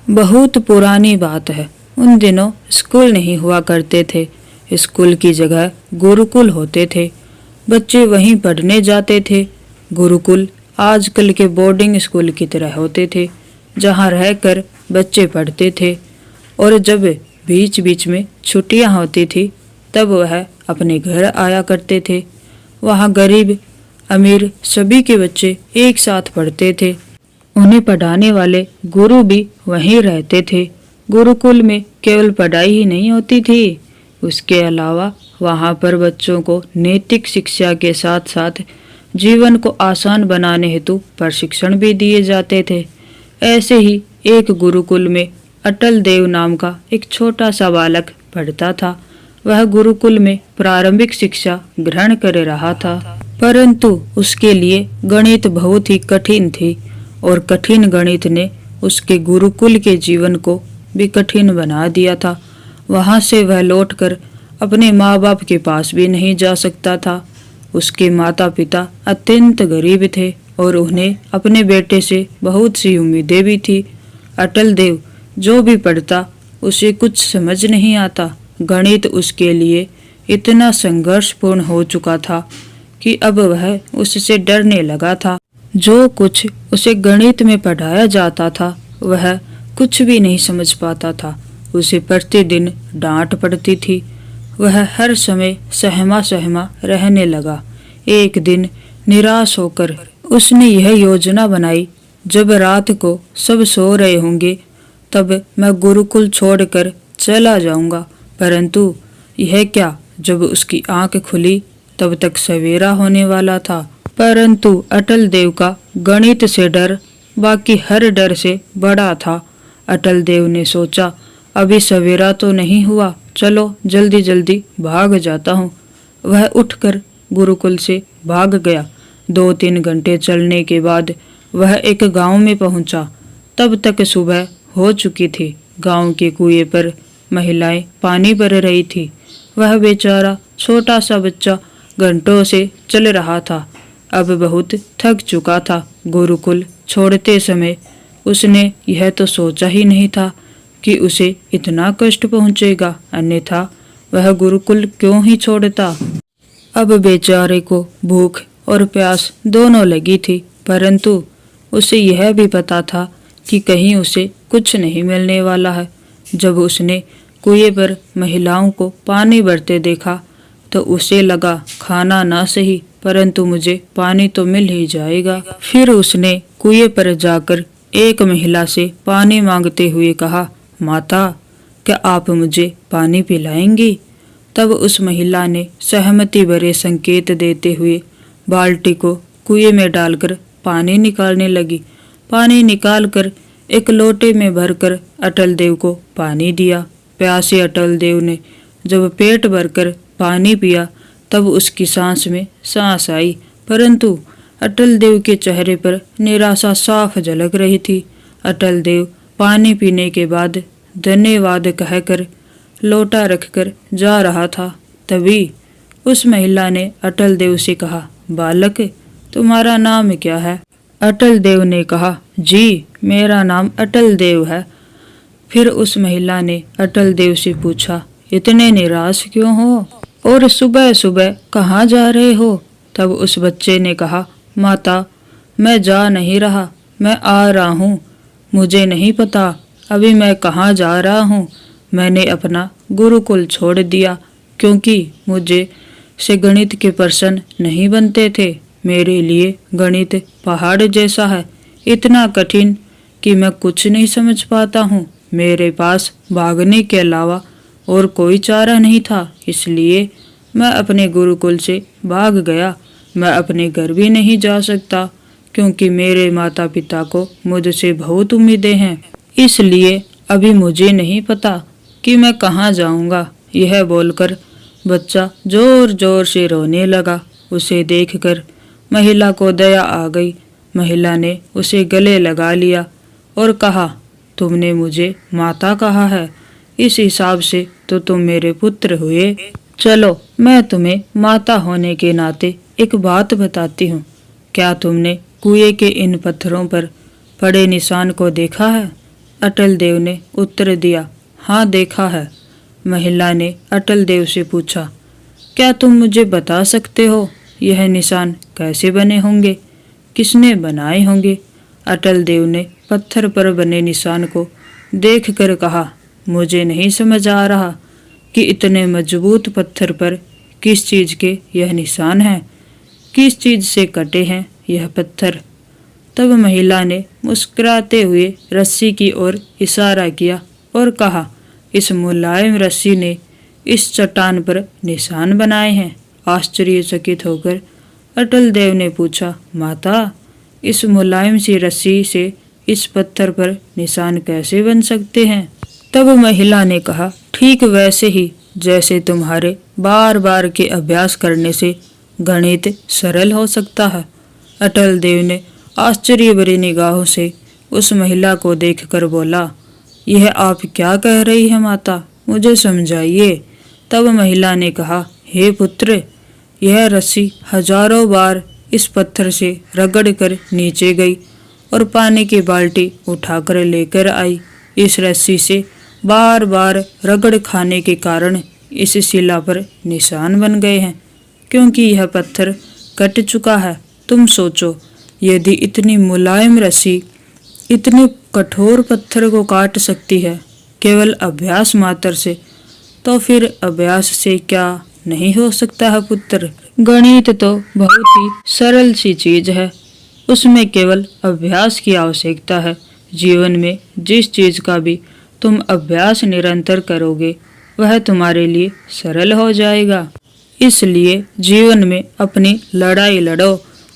बहुत पुरानी बात है। उन दिनों स्कूल नहीं हुआ करते थे। स्कूल की जगह गुरुकुल होते थे। बच्चे वहीं पढ़ने जाते थे। गुरुकुल आजकल के बोर्डिंग स्कूल की तरह होते थे, जहाँ रहकर बच्चे पढ़ते थे। और जब बीच बीच में छुट्टियाँ होती थी तब वह अपने घर आया करते थे। वहाँ गरीब अमीर सभी के बच्चे एक साथ पढ़ते थे। उन्हें पढ़ाने वाले गुरु भी वहीं रहते थे। गुरुकुल में केवल पढ़ाई ही नहीं होती थी, उसके अलावा वहाँ पर बच्चों को नैतिक शिक्षा के साथ साथ जीवन को आसान बनाने हेतु प्रशिक्षण भी दिए जाते थे। ऐसे ही एक गुरुकुल में अटल देव नाम का एक छोटा सा बालक पढ़ता था। वह गुरुकुल में प्रारंभिक शिक्षा ग्रहण कर रहा था, परंतु उसके लिए गणित बहुत ही कठिन थी और कठिन गणित ने उसके गुरुकुल के जीवन को भी कठिन बना दिया था। वहां से वह लौटकर अपने माँ बाप के पास भी नहीं जा सकता था। उसके माता पिता अत्यंत गरीब थे और उन्हें अपने बेटे से बहुत सी उम्मीदें भी थी। अटल देव जो भी पढ़ता उसे कुछ समझ नहीं आता। गणित उसके लिए इतना संघर्षपूर्ण हो चुका था कि अब वह उससे डरने लगा था। जो कुछ उसे गणित में पढ़ाया जाता था वह कुछ भी नहीं समझ पाता था। उसे प्रतिदिन डांट पड़ती थी। वह हर समय सहमा सहमा रहने लगा। एक दिन निराश होकर उसने यह योजना बनाई, जब रात को सब सो रहे होंगे तब मैं गुरुकुल छोड़कर चला जाऊंगा। परंतु यह क्या, जब उसकी आंख खुली तब तक सवेरा होने वाला था। परंतु अटल देव का गणित से डर बाकी हर डर से बड़ा था। अटल देव ने सोचा, अभी सवेरा तो नहीं हुआ, चलो जल्दी जल्दी भाग जाता हूँ। वह उठकर गुरुकुल से भाग गया। 2-3 घंटे चलने के बाद वह एक गांव में पहुंचा। तब तक सुबह हो चुकी थी। गांव के कुएं पर महिलाएं पानी भर रही थी। वह बेचारा छोटा सा बच्चा घंटों से चल रहा था, अब बहुत थक चुका था। गुरुकुल छोड़ते समय उसने यह तो सोचा ही नहीं था कि उसे इतना कष्ट पहुंचेगा, अन्यथा वह गुरुकुल क्यों ही छोड़ता। अब बेचारे को भूख और प्यास दोनों लगी थी, परंतु उसे यह भी पता था कि कहीं उसे कुछ नहीं मिलने वाला है। जब उसने कुएं पर महिलाओं को पानी भरते देखा तो उसे लगा, खाना ना सही परंतु मुझे पानी तो मिल ही जाएगा। फिर उसने कुएं पर जाकर एक महिला से पानी मांगते हुए कहा, माता क्या आप मुझे पानी पिलाएंगी? तब उस महिला ने सहमति भरे संकेत देते हुए बाल्टी को कुएं में डालकर पानी निकालने लगी। पानी निकालकर एक लोटे में भरकर अटल देव को पानी दिया। प्यासे अटल देव ने जब पेट भरकर पानी पिया तब उसकी सांस में सांस आई, परंतु अटल देव के चेहरे पर निराशा साफ झलक रही थी। अटल देव पानी पीने के बाद धन्यवाद कहकर लोटा रखकर जा रहा था। तभी उस महिला ने अटल देव से कहा, बालक तुम्हारा नाम क्या है? अटल देव ने कहा, जी मेरा नाम अटल देव है। फिर उस महिला ने अटल देव से पूछा, इतने निराश क्यों हो और सुबह सुबह कहाँ जा रहे हो? तब उस बच्चे ने कहा, माता मैं जा नहीं रहा, मैं आ रहा हूँ। मुझे नहीं पता अभी मैं कहाँ जा रहा हूँ। मैंने अपना गुरुकुल छोड़ दिया क्योंकि मुझे से गणित के प्रश्न नहीं बनते थे। मेरे लिए गणित पहाड़ जैसा है, इतना कठिन कि मैं कुछ नहीं समझ पाता हूँ। मेरे पास भागने के अलावा और कोई चारा नहीं था, इसलिए मैं अपने गुरुकुल से भाग गया। मैं अपने घर भी नहीं जा सकता क्योंकि मेरे माता पिता को मुझसे बहुत उम्मीदें हैं, इसलिए अभी मुझे नहीं पता कि मैं कहाँ जाऊँगा। यह बोलकर बच्चा जोर जोर से रोने लगा। उसे देखकर महिला को दया आ गई। महिला ने उसे गले लगा लिया और कहा, तुमने मुझे माता कहा है, इस हिसाब से तो तुम मेरे पुत्र हुए। चलो मैं तुम्हें माता होने के नाते एक बात बताती हूँ। क्या तुमने कुएं के इन पत्थरों पर पड़े निशान को देखा है? अटल देव ने उत्तर दिया, हाँ देखा है। महिला ने अटल देव से पूछा, क्या तुम मुझे बता सकते हो यह निशान कैसे बने होंगे, किसने बनाए होंगे? अटल देव ने पत्थर पर बने निशान को देखकर कहा, मुझे नहीं समझ आ रहा कि इतने मजबूत पत्थर पर किस चीज के यह निशान हैं, किस चीज से कटे हैं यह पत्थर। तब महिला ने मुस्कुराते हुए रस्सी की ओर इशारा किया और कहा, इस मुलायम रस्सी ने इस चट्टान पर निशान बनाए हैं। आश्चर्यचकित होकर अटल देव ने पूछा, माता, इस मुलायम सी रस्सी से इस पत्थर पर निशान कैसे बन सकते हैं? तब महिला ने कहा, ठीक वैसे ही जैसे तुम्हारे बार बार के अभ्यास करने से गणित सरल हो सकता है। अटल देव ने आश्चर्य भरी निगाहों से उस महिला को देखकर बोला, यह आप क्या कह रही है माता, मुझे समझाइए। तब महिला ने कहा, हे पुत्र, यह रस्सी हजारों बार इस पत्थर से रगड़ कर नीचे गई और पानी की बाल्टी उठाकर लेकर आई। इस रस्सी से बार बार रगड़ खाने के कारण इस शिला पर निशान बन गए हैं, क्योंकि यह पत्थर कट चुका है। तुम सोचो, यदि इतनी मुलायम रस्सी इतने कठोर पत्थर को काट सकती है केवल अभ्यास मात्र से, तो फिर अभ्यास से क्या नहीं हो सकता है पुत्र। गणित तो बहुत ही सरल सी चीज है, उसमें केवल अभ्यास की आवश्यकता है। जीवन में जिस चीज का भी तुम अभ्यास निरंतर करोगे वह तुम्हारे लिए सरल हो जाएगा। इसलिए जीवन में अपनी लड़ाई लड़ो,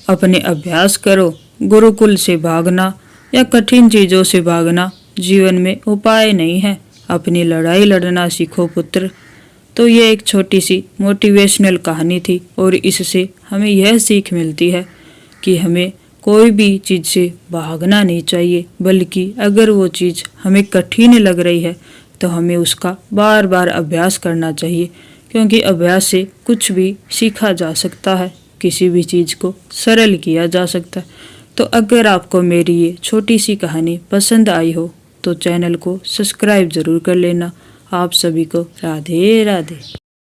अपने अभ्यास करो। गुरुकुल से भागना या कठिन चीजों से भागना जीवन में उपाय नहीं है। अपनी लड़ाई लड़ना सीखो पुत्र। तो ये एक छोटी सी मोटिवेशनल कहानी थी और इससे हमें यह सीख मिलती है कि हमें कोई भी चीज़ से भागना नहीं चाहिए, बल्कि अगर वो चीज़ हमें कठिन लग रही है तो हमें उसका बार बार अभ्यास करना चाहिए, क्योंकि अभ्यास से कुछ भी सीखा जा सकता है, किसी भी चीज़ को सरल किया जा सकता है। तो अगर आपको मेरी ये छोटी सी कहानी पसंद आई हो तो चैनल को सब्सक्राइब ज़रूर कर लेना। आप सभी को राधे राधे।